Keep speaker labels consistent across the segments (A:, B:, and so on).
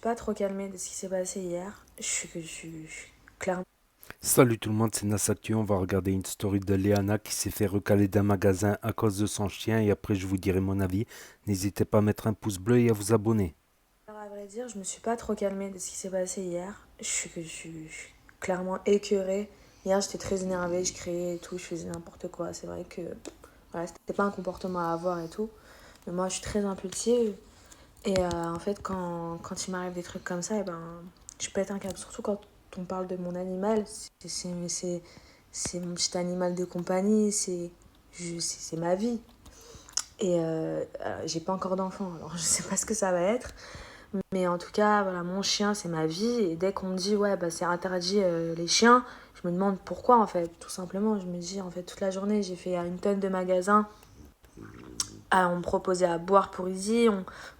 A: pas trop calmée de ce qui s'est passé hier. Je suis clairement...
B: Salut tout le monde, c'est Nassatu. On va regarder une story de Léana qui s'est fait recaler d'un magasin à cause de son chien et après je vous dirai mon avis. N'hésitez pas à mettre un pouce bleu et à vous abonner.
A: Alors, à vrai dire, je me suis pas trop calmée de ce qui s'est passé hier. Je suis clairement écœurée. Hier, j'étais très énervée, je criais et tout, je faisais n'importe quoi. C'est vrai que voilà, c'était pas un comportement à avoir et tout. Mais moi, je suis très impulsive. Et en fait, quand il m'arrive des trucs comme ça, et ben, je pète un câble. Surtout quand on parle de mon animal. C'est mon petit animal de compagnie. C'est ma vie. Et j'ai pas encore d'enfant, alors je sais pas ce que ça va être. Mais en tout cas, voilà, mon chien, c'est ma vie. Et dès qu'on me dit, ouais, bah, c'est interdit les chiens, je me demande pourquoi, en fait. Tout simplement, je me dis, en fait, toute la journée, j'ai fait une tonne de magasins. On me proposait à boire pour Izzy.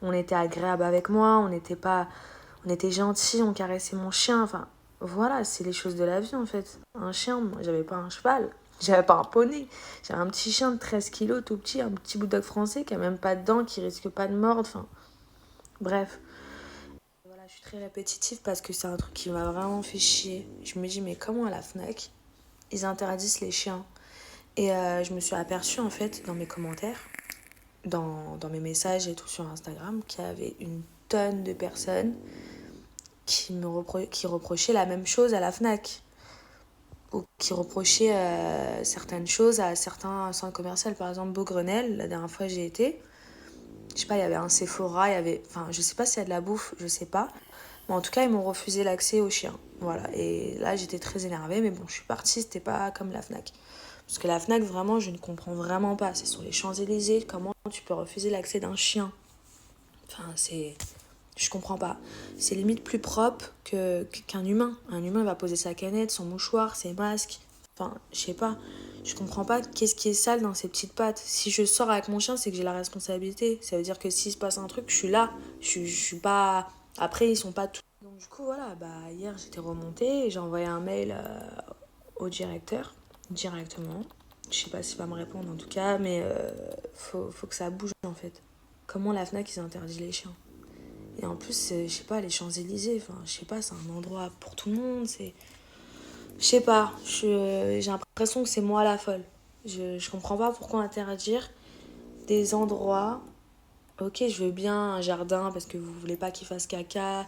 A: On était agréable avec moi. On était gentils. On caressait mon chien. Enfin, voilà, c'est les choses de la vie, en fait. Un chien, moi, j'avais pas un cheval. J'avais pas un poney. J'avais un petit chien de 13 kilos, tout petit, un petit bulldog français qui a même pas de dents, qui risque pas de mordre. Enfin, bref. Voilà, je suis très répétitive parce que c'est un truc qui m'a vraiment fait chier. Je me dis, mais comment à la Fnac, ils interdisent les chiens? Et je me suis aperçue, en fait, dans mes commentaires, dans mes messages et tout sur Instagram, qu'il y avait une tonne de personnes qui reprochaient la même chose à la Fnac. Ou qui reprochaient certaines choses à certains centres commerciaux. Par exemple, Beaugrenelle, la dernière fois j'ai été, je sais pas, il y avait un Sephora, il y avait... Enfin, je sais pas s'il y a de la bouffe, je sais pas. Mais en tout cas, ils m'ont refusé l'accès aux chiens. Voilà. Et là, j'étais très énervée. Mais bon, je suis partie. C'était pas comme la Fnac. Parce que la Fnac, vraiment, je ne comprends vraiment pas. C'est sur les Champs-Élysées. Comment tu peux refuser l'accès d'un chien? Enfin, c'est... Je comprends pas. C'est limite plus propre qu'un humain. Un humain va poser sa canette, son mouchoir, ses masques. Enfin, je sais pas. Je comprends pas qu'est-ce qui est sale dans ces petites pattes. Si je sors avec mon chien, c'est que j'ai la responsabilité. Ça veut dire que s'il se passe un truc, je suis là. Je suis pas... Après, ils sont pas tous... Donc du coup, voilà. Bah, hier, j'étais remontée et j'ai envoyé un mail au directeur directement. Je sais pas s'il va me répondre en tout cas, mais faut que ça bouge en fait. Comment la Fnac, ils interdisent les chiens? Et en plus, je sais pas, les Champs-Élysées, enfin, je sais pas, c'est un endroit pour tout le monde, c'est... Je sais pas, j'ai l'impression que c'est moi la folle. Je comprends pas pourquoi interdire des endroits. Ok, je veux bien un jardin parce que vous voulez pas qu'il fasse caca.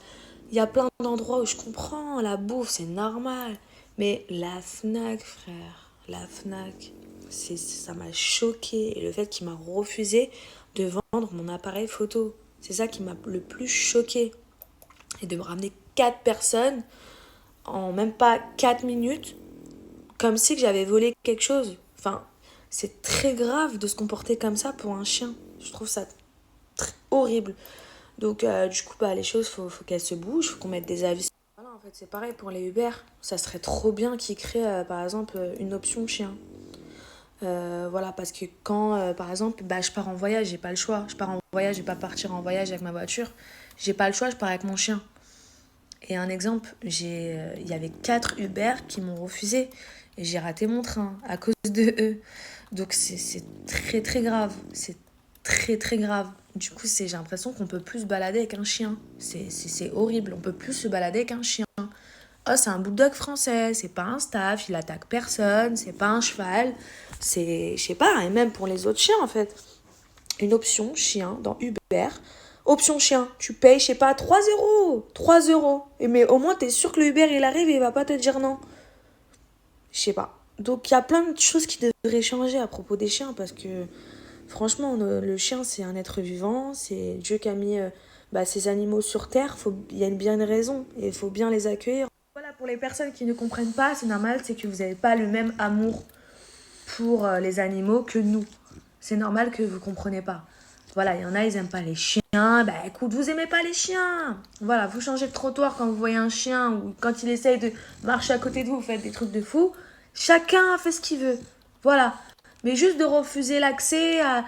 A: Il y a plein d'endroits où je comprends, la bouffe, c'est normal. Mais la Fnac, frère, la Fnac, ça m'a choqué. Et le fait qu'il m'a refusé de vendre mon appareil photo, c'est ça qui m'a le plus choqué. Et de me ramener 4 personnes en même pas 4 minutes, comme si que j'avais volé quelque chose. Enfin, c'est très grave de se comporter comme ça pour un chien. Je trouve ça horrible. Donc, du coup, bah, les choses, faut qu'elles se bougent, faut qu'on mette des avis. Voilà, en fait, c'est pareil pour les Uber. Ça serait trop bien qu'ils créent, par exemple, une option chien. Voilà, parce que quand, par exemple, bah, je pars en voyage, j'ai pas le choix. Je pars en voyage, je vais pas partir en voyage avec ma voiture. J'ai pas le choix, je pars avec mon chien. Et un exemple, il y avait 4 Uber qui m'ont refusé. Et j'ai raté mon train à cause de eux. Donc c'est très très grave. C'est très très grave. Du coup, j'ai l'impression qu'on peut plus se balader avec un chien. C'est horrible. On peut plus se balader avec un chien. Oh, c'est un bulldog français. C'est pas un staff. Il attaque personne. C'est pas un cheval. C'est, je sais pas, et même pour les autres chiens en fait. Une option chien dans Uber. Option chien, tu payes, je sais pas, 3 euros. 3 euros. Et mais au moins, t'es sûr que le Uber, il arrive et il va pas te dire non. Je sais pas. Donc, il y a plein de choses qui devraient changer à propos des chiens parce que, franchement, le chien, c'est un être vivant. C'est Dieu qui a mis bah, ces animaux sur Terre. Il y a bien une raison et il faut bien les accueillir. Voilà, pour les personnes qui ne comprennent pas, c'est normal, c'est que vous n'avez pas le même amour pour les animaux que nous. C'est normal que vous ne compreniez pas. Voilà, il y en a, ils aiment pas les chiens. Bah écoute, vous aimez pas les chiens. Voilà, vous changez de trottoir quand vous voyez un chien ou quand il essaye de marcher à côté de vous, vous faites des trucs de fou. Chacun fait ce qu'il veut. Voilà. Mais juste de refuser l'accès à...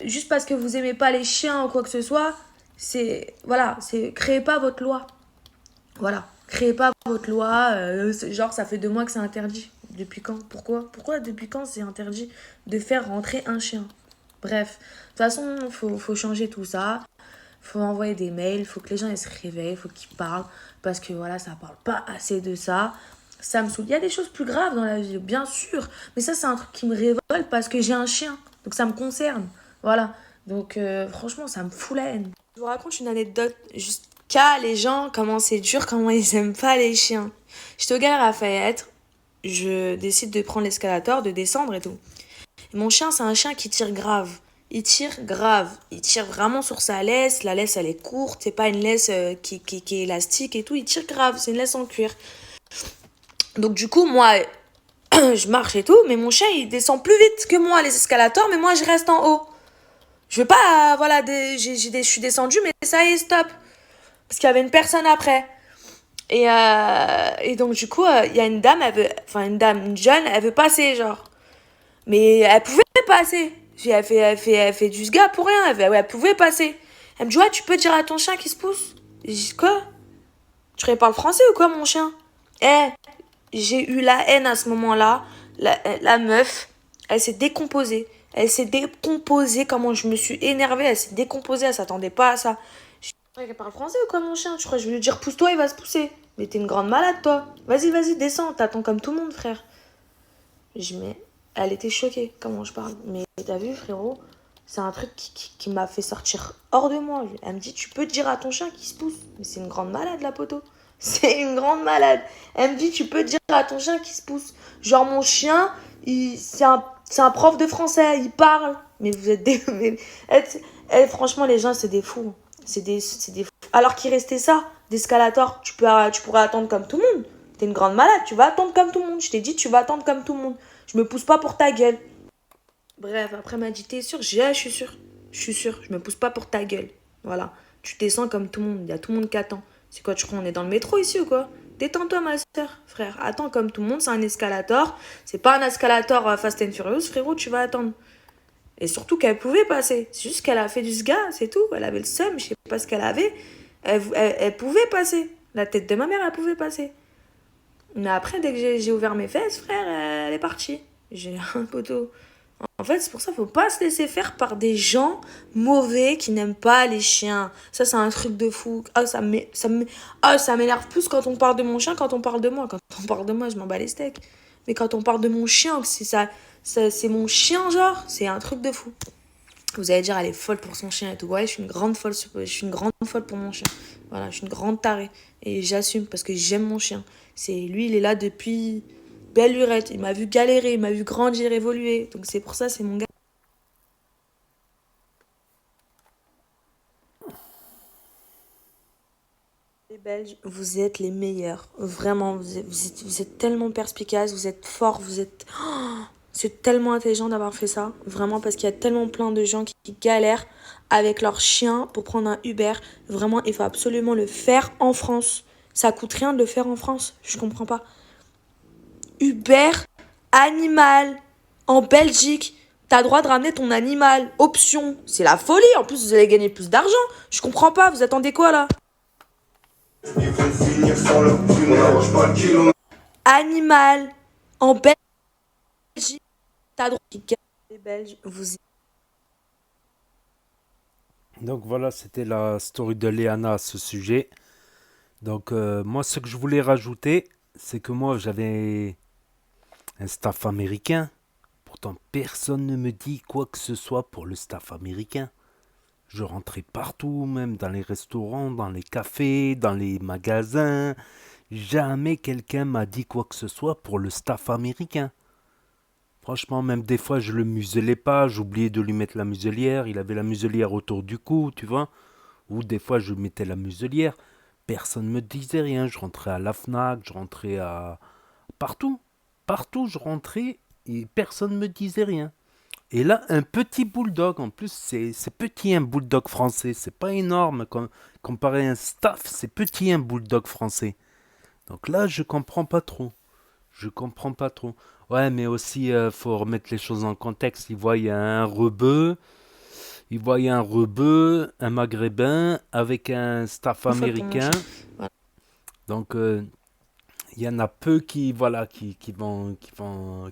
A: juste parce que vous aimez pas les chiens ou quoi que ce soit, c'est... Voilà, c'est... Créez pas votre loi. Voilà. Créez pas votre loi. Genre, ça fait 2 mois que c'est interdit. Depuis quand? Pourquoi depuis quand c'est interdit de faire rentrer un chien? Bref, de toute façon, faut changer tout ça. faut envoyer des mails, faut que les gens ils se réveillent, faut qu'ils parlent, parce que voilà, ça parle pas assez de ça. Ça me saoule. Il y a des choses plus graves dans la vie, bien sûr, mais ça, c'est un truc qui me révolte parce que j'ai un chien, donc ça me concerne. Voilà. Donc, franchement, ça me fout la haine. Je vous raconte une anecdote jusqu'à les gens, comment c'est dur, comment ils aiment pas les chiens. J'étais au Galeries Lafayette, je décide de prendre l'escalator, de descendre et tout. Et mon chien, c'est un chien qui tire grave. Il tire grave. Il tire vraiment sur sa laisse. La laisse, elle est courte. C'est pas une laisse qui est élastique et tout. Il tire grave. C'est une laisse en cuir. Donc, du coup, moi, je marche et tout. Mais mon chien, il descend plus vite que moi, les escalators. Mais moi, je reste en haut. Je veux pas, voilà, je suis descendue, mais ça y est, stop. Parce qu'il y avait une personne après. Et donc, du coup, il y a une dame, une dame, une jeune, elle veut passer, genre. Mais elle pouvait passer. Elle fait du sga pour rien. Ouais, elle pouvait passer. Elle me dit, ouais, tu peux dire à ton chien qu'il se pousse. J'ai dit, quoi? Tu parles français ou quoi, mon chien? Eh, j'ai eu la haine à ce moment-là. La meuf, elle s'est décomposée. Elle s'est décomposée. Comment je me suis énervée. Elle s'est décomposée. Elle s'attendait pas à ça. Je dis, elle parle français ou quoi, mon chien? Tu crois que je vais lui dire, pousse-toi, il va se pousser. Mais t'es une grande malade, toi. Vas-y, descends. T'attends comme tout le monde, frère. Mais elle était choquée comment je parle. Mais t'as vu, frérot, c'est un truc qui m'a fait sortir hors de moi. Elle me dit, tu peux dire à ton chien qu'il se pousse. Mais c'est une grande malade, la poteau. C'est une grande malade. Elle me dit, tu peux dire à ton chien qu'il se pousse. Genre, mon chien, c'est un prof de français, il parle. Mais vous êtes des... franchement, les gens, c'est des fous. C'est des fous. Alors qu'il restait ça, d'escalator, tu pourrais attendre comme tout le monde. T'es une grande malade, tu vas attendre comme tout le monde. Je t'ai dit, tu vas attendre comme tout le monde. Je me pousse pas pour ta gueule. Bref, après, elle m'a dit, t'es sûre? J'ai dit, ah, je suis sûre. Je suis sûre, je me pousse pas pour ta gueule. Voilà. Tu descends comme tout le monde. Il y a tout le monde qui attend. C'est quoi, tu crois, on est dans le métro ici ou quoi? Détends-toi, ma soeur, frère. Attends comme tout le monde, c'est un escalator. C'est pas un escalator Fast and Furious, frérot, tu vas attendre. Et surtout qu'elle pouvait passer. C'est juste qu'elle a fait du sga, c'est tout. Elle avait le seum, je sais pas ce qu'elle avait. Elle pouvait passer. La tête de ma mère, elle pouvait passer. Mais après, dès que j'ai ouvert mes fesses, frère, elle est partie. J'ai un poteau. En fait, c'est pour ça qu'il faut pas se laisser faire par des gens mauvais qui n'aiment pas les chiens. Ça, c'est un truc de fou. Ça m'énerve plus quand on parle de mon chien quand on parle de moi. Quand on parle de moi, je m'en bats les steaks. Mais quand on parle de mon chien, que c'est mon chien, genre, c'est un truc de fou. Vous allez dire, elle est folle pour son chien et tout. Ouais, je suis une grande folle pour mon chien. Voilà, je suis une grande tarée. Et j'assume parce que j'aime mon chien. Lui, il est là depuis belle lurette. Il m'a vu galérer, il m'a vu grandir, évoluer. Donc c'est pour ça, c'est mon gars. Les Belges, vous êtes les meilleurs. Vraiment, vous êtes tellement perspicaces, vous êtes forts, vous êtes... Oh, c'est tellement intelligent d'avoir fait ça. Vraiment, parce qu'il y a tellement plein de gens qui galèrent avec leur chien pour prendre un Uber. Vraiment, il faut absolument le faire en France. Ça coûte rien de le faire en France. Je comprends pas. Uber animal en Belgique. T'as le droit de ramener ton animal. Option. C'est la folie. En plus, vous allez gagner plus d'argent. Je comprends pas. Vous attendez quoi là? Animal en Belgique. T'as le droit. Les Belges, vous...
B: Donc voilà, c'était la story de Léana à ce sujet. Donc moi, ce que je voulais rajouter, c'est que moi, j'avais un staff américain. Pourtant, personne ne me dit quoi que ce soit pour le staff américain. Je rentrais partout, même dans les restaurants, dans les cafés, dans les magasins. Jamais quelqu'un m'a dit quoi que ce soit pour le staff américain. Franchement, même des fois, je le muselais pas, j'oubliais de lui mettre la muselière. Il avait la muselière autour du cou, tu vois. Ou des fois, je mettais la muselière. Personne ne me disait rien. Je rentrais à la FNAC, je rentrais à... Partout. Partout, je rentrais et personne ne me disait rien. Et là, un petit bulldog, en plus, c'est petit un bulldog français, c'est pas énorme comparé à un staff, c'est petit un bulldog français. Donc là, je comprends pas trop. Je comprends pas trop. Ouais, mais aussi, faut remettre les choses en contexte. Il voyait un rebeu, un maghrébin, avec un staff américain.
A: Voilà.
B: Donc, il y en a peu qui, voilà, qui vont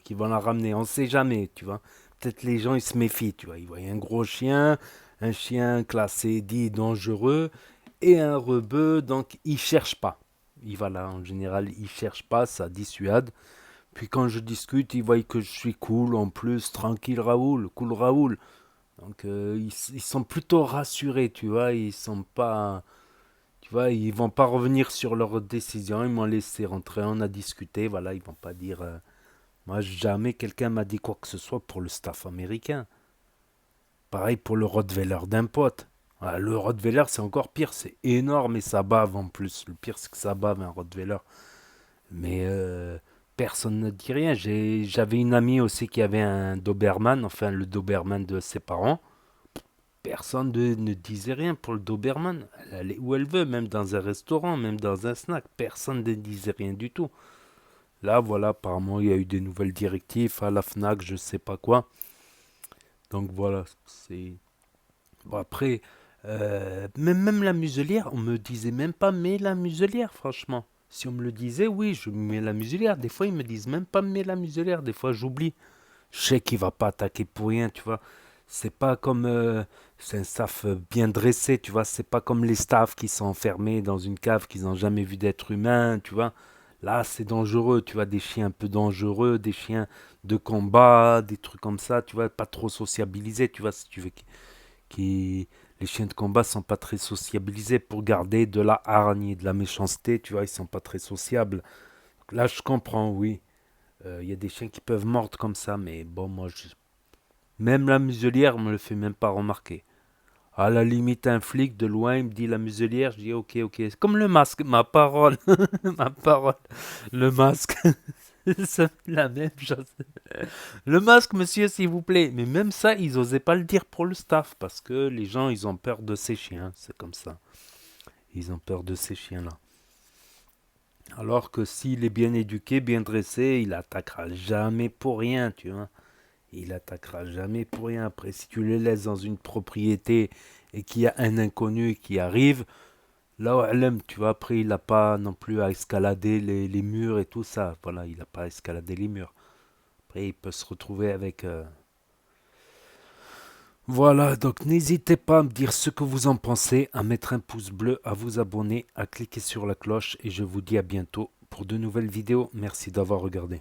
B: la ramener. On sait jamais, tu vois. Peut-être les gens, ils se méfient, tu vois. Ils voient un gros chien, un chien classé dit dangereux et un rebeu, donc il cherche pas. Il va là, en général, il cherche pas, ça dissuade. Puis quand je discute, ils voient que je suis cool, en plus, tranquille Raoul, cool Raoul. Donc ils sont plutôt rassurés, tu vois, ils sont pas, tu vois, ils vont pas revenir sur leur décision, ils m'ont laissé rentrer, on a discuté, voilà, ils vont pas dire, moi jamais quelqu'un m'a dit quoi que ce soit pour le staff américain. Pareil pour le Rottweiler d'un pote. Ah, le Rottweiler c'est encore pire, c'est énorme et ça bave en plus. Le pire c'est que ça bave un Rottweiler. Mais personne ne dit rien. J'avais une amie aussi qui avait un Doberman, enfin le Doberman de ses parents. Personne ne disait rien pour le Doberman. Elle allait où elle veut, même dans un restaurant, même dans un snack. Personne ne disait rien du tout. Là, voilà, apparemment, il y a eu des nouvelles directives à la FNAC, je sais pas quoi. Donc voilà, c'est... Bon, après, même la muselière, on me disait même pas mets la muselière, franchement. Si on me le disait, oui, je mets la muselière. Des fois, ils me disent même pas mets la muselière. Des fois, j'oublie. Je sais qu'il va pas attaquer pour rien, tu vois. C'est pas comme c'est un staff bien dressé, tu vois. C'est pas comme les staffs qui sont enfermés dans une cave, qu'ils n'ont jamais vu d'être humain, tu vois. Là, c'est dangereux, tu vois, des chiens un peu dangereux, des chiens de combat, des trucs comme ça, tu vois, pas trop sociabilisés, tu vois, si tu veux. Les chiens de combat sont pas très sociabilisés pour garder de la hargne et de la méchanceté, tu vois, ils sont pas très sociables. Donc là, je comprends, oui. Il y a des chiens qui peuvent mordre comme ça, mais bon, même la muselière me le fait même pas remarquer. À la limite, un flic de loin, il me dit la muselière, je dis ok, ok. C'est comme le masque, ma parole, ma parole. Le masque, c'est la même chose. Le masque, monsieur, s'il vous plaît. Mais même ça, ils osaient pas le dire pour le staff, parce que les gens, ils ont peur de ces chiens, c'est comme ça. Ils ont peur de ces chiens-là. Alors que s'il est bien éduqué, bien dressé, il attaquera jamais pour rien, tu vois. Il attaquera jamais pour rien. Après, si tu le laisses dans une propriété et qu'il y a un inconnu qui arrive, là, tu vois, après, il n'a pas non plus à escalader les murs et tout ça. Voilà, il n'a pas à escalader les murs. Après, il peut se retrouver avec... Voilà, donc n'hésitez pas à me dire ce que vous en pensez, à mettre un pouce bleu, à vous abonner, à cliquer sur la cloche et je vous dis à bientôt pour de nouvelles vidéos. Merci d'avoir regardé.